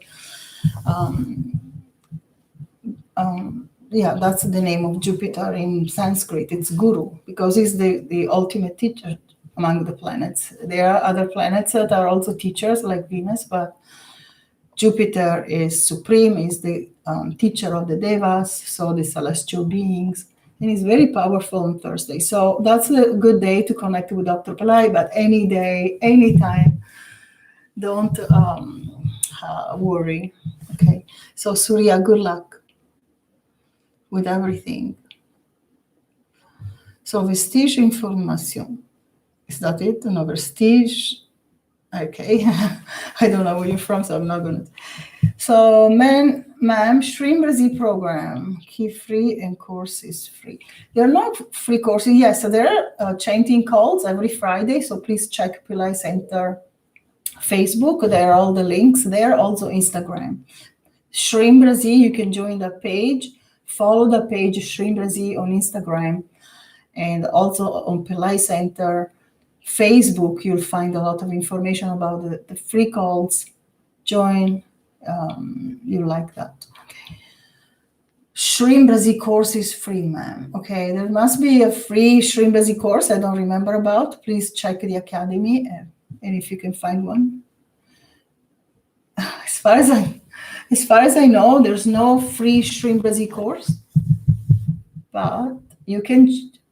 Yeah, that's the name of Jupiter in Sanskrit. It's Guru, because he's the ultimate teacher among the planets. There are other planets that are also teachers, like Venus, but Jupiter is supreme, is the teacher of the Devas, so the celestial beings, and he's very powerful on Thursday. So that's a good day to connect with Dr. Pillai, but any day, anytime, don't worry. Okay, so Surya, good luck with everything. So vestige information. Is that it? No, vestige. Okay. I don't know where you're from, so I'm not going to. So, ma'am, Shreem Brzee program, key free and course is free. There are not free courses. Yes, so there are chanting calls every Friday. So please check Pillai Center Facebook. There are all the links there. Also Instagram. Shreem Brzee, you can join the page. Follow the page Shreem Brzee on Instagram. And also on Pillai Center Facebook, you'll find a lot of information about the free calls. Join. You like that. Okay. Shreem Brzee course is free, ma'am. Okay, there must be a free Shreem Brzee course I don't remember about. Please check the academy and if you can find one. As far as I know, there's no free Shreem Brzee course, but you can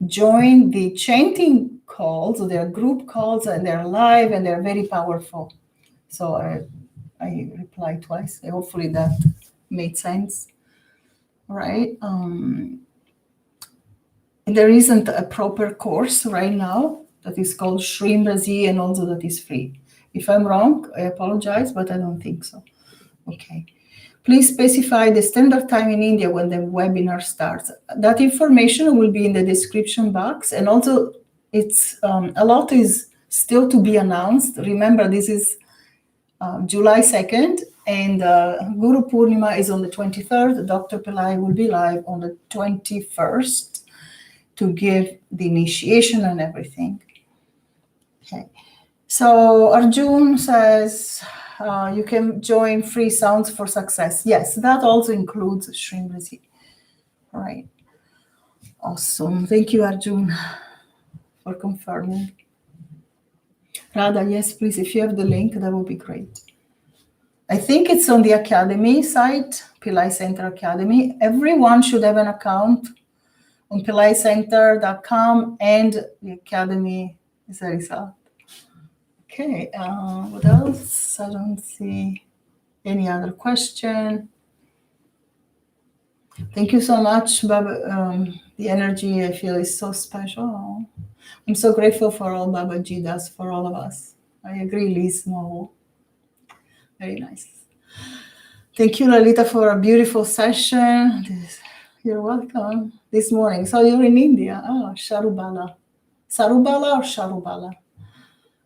join the chanting calls. They're group calls and they're live and they're very powerful. So I replied twice. Hopefully that made sense, right? There isn't a proper course right now that is called Shreem Brzee and also that is free. If I'm wrong, I apologize, but I don't think so. Okay. Please specify the standard time in India when the webinar starts. That information will be in the description box. And also, it's a lot is still to be announced. Remember, this is July 2nd, and Guru Purnima is on the 23rd. Dr. Pillai will be live on the 21st to give the initiation and everything. Okay. So Arjun says, you can join free Sounds for Success. Yes, that also includes Shreem Brzee. All right. Awesome. Thank you, Arjun, for confirming. Radha, yes, please, if you have the link, that would be great. I think it's on the Academy site, Pillai Center Academy. Everyone should have an account on pillaicenter.com and the Academy is a result. Okay, what else? I don't see any other question. Thank you so much, Baba. The energy I feel is so special. I'm so grateful for all Babaji does for all of us. I agree, Liz Mo. Very nice. Thank you, Lalita, for a beautiful session. You're welcome. This morning. So you're in India. Oh, Sharubala. Sarubala or Sharubala?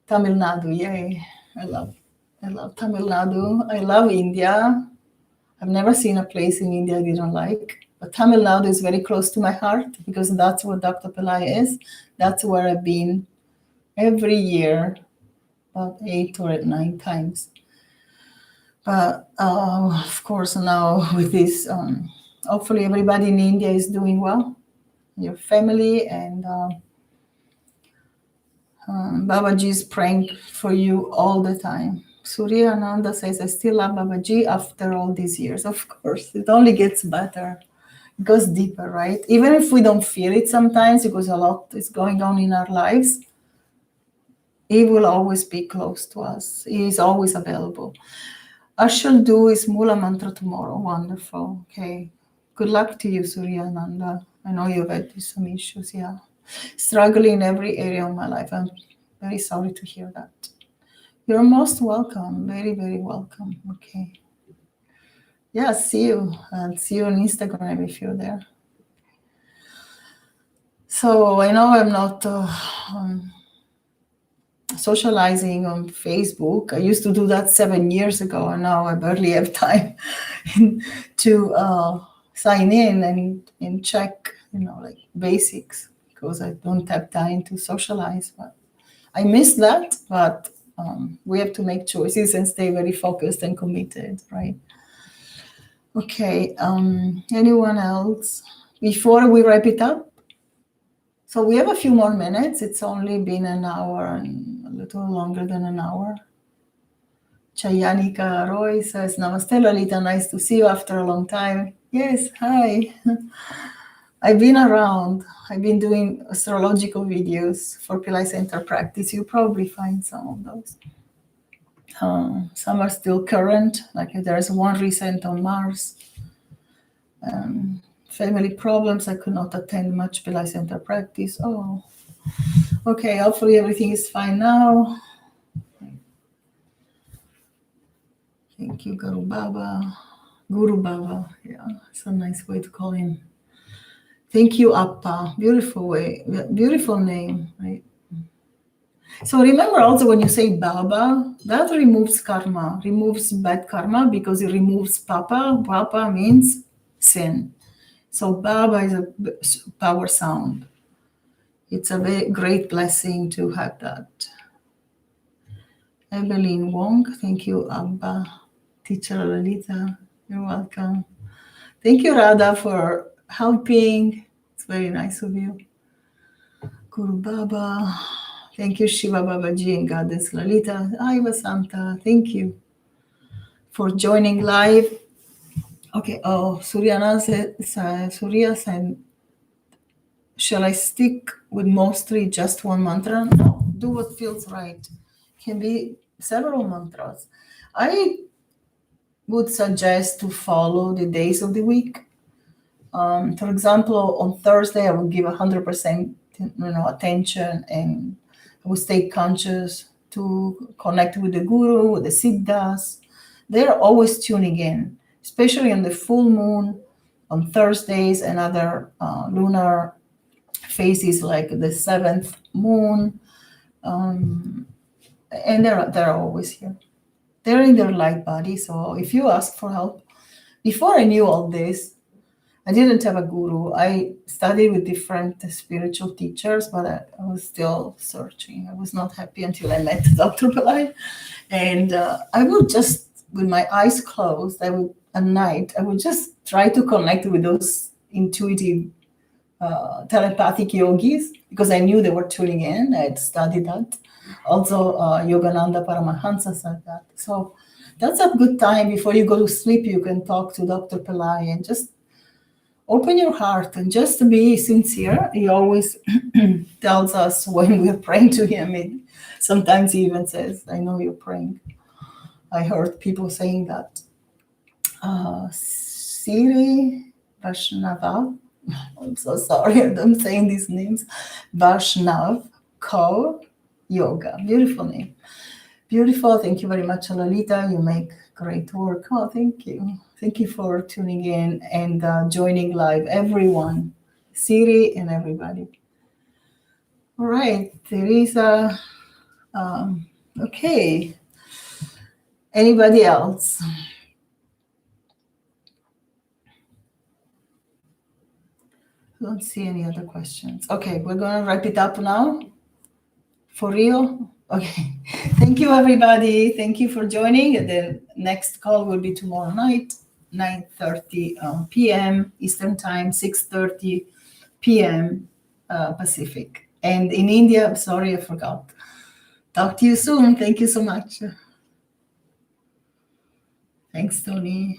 Tamil Nadu, yay. I love Tamil Nadu. I love India. I've never seen a place in India I didn't like. But Tamil Nadu is very close to my heart because that's where Dr. Pillai is. That's where I've been every year, about 8 or 9 times. But of course, now with this, hopefully everybody in India is doing well, your family, and Babaji is praying for you all the time. Surya Ananda says, I still love Babaji after all these years. Of course, it only gets better. It goes deeper, right? Even if we don't feel it sometimes, because a lot is going on in our lives, he will always be close to us. He is always available. I shall do his Mula Mantra tomorrow. Wonderful. Okay. Good luck to you, Surya Ananda. I know you've had some issues, yeah. Struggling in every area of my life. I'm very sorry to hear that. You're most welcome. Very, very welcome. Okay. Yeah, see you. And see you on Instagram if you're there. So I know I'm not socializing on Facebook. I used to do that 7 years ago, and now I barely have time to sign in and check, like basics, because I don't have time to socialize. But I miss that, but we have to make choices and stay very focused and committed, right? Okay, anyone else? Before we wrap it up? So we have a few more minutes. It's only been an hour and a little longer than an hour. Chayanika Roy says, Namaste, Lalita. Nice to see you after a long time. Yes, hi. I've been around. I've been doing astrological videos for Pillai Center practice. You'll probably find some of those. Some are still current, like there's one recent on Mars. Family problems, I could not attend much Pillai Center practice. Oh, okay, hopefully everything is fine now. Thank you, Guru Baba. Guru Baba, yeah, it's a nice way to call him. Thank you, Appa. Beautiful way, beautiful name, right? So remember also when you say Baba, that removes karma, removes bad karma because it removes Papa. Papa means sin. So Baba is a power sound. It's a very great blessing to have that. Evelyn Wong, thank you, Abba. Teacher Lalita, you're welcome. Thank you, Radha, for helping. It's very nice of you. Guru Baba. Thank you, Shiva Babaji and Goddess Lalita. Hi, Vasanta. Thank you for joining live. Okay, Surya said, shall I stick with mostly just one mantra? No, do what feels right. Can be several mantras. I would suggest to follow the days of the week. For example, on Thursday, I would give 100% attention, and I would stay conscious to connect with the Guru, with the Siddhas. They're always tuning in, especially on the full moon, on Thursdays and other lunar phases like the 7th moon. And they're always here. They're in their light body. So if you ask for help, before I knew all this, I didn't have a guru. I studied with different spiritual teachers, but I was still searching. I was not happy until I met Dr. Pillai. And I would just, with my eyes closed, at night, I would just try to connect with those intuitive telepathic yogis, because I knew they were tuning in. I had studied that. Also, Yogananda Paramahansa said that. So that's a good time before you go to sleep. You can talk to Dr. Pillai and just open your heart and just be sincere. He always tells us when we're praying to him. Sometimes he even says, I know you're praying. I heard people saying that. Siri Vaishnava, I'm so sorry, I'm saying these names. Vaishnav Kaur Yoga. Beautiful name. Beautiful. Thank you very much, Lalita. You make great work. Oh, thank you. Thank you for tuning in and joining live, everyone, Siri and everybody. All right, Teresa. Okay. Anybody else? I don't see any other questions. Okay, we're going to wrap it up now. For real? Okay. Thank you, everybody. Thank you for joining. The next call will be tomorrow night, 9:30 p.m. Eastern Time, 6:30 p.m. Pacific. And in India, I'm sorry, I forgot. Talk to you soon. Thank you so much. Thanks, Tony.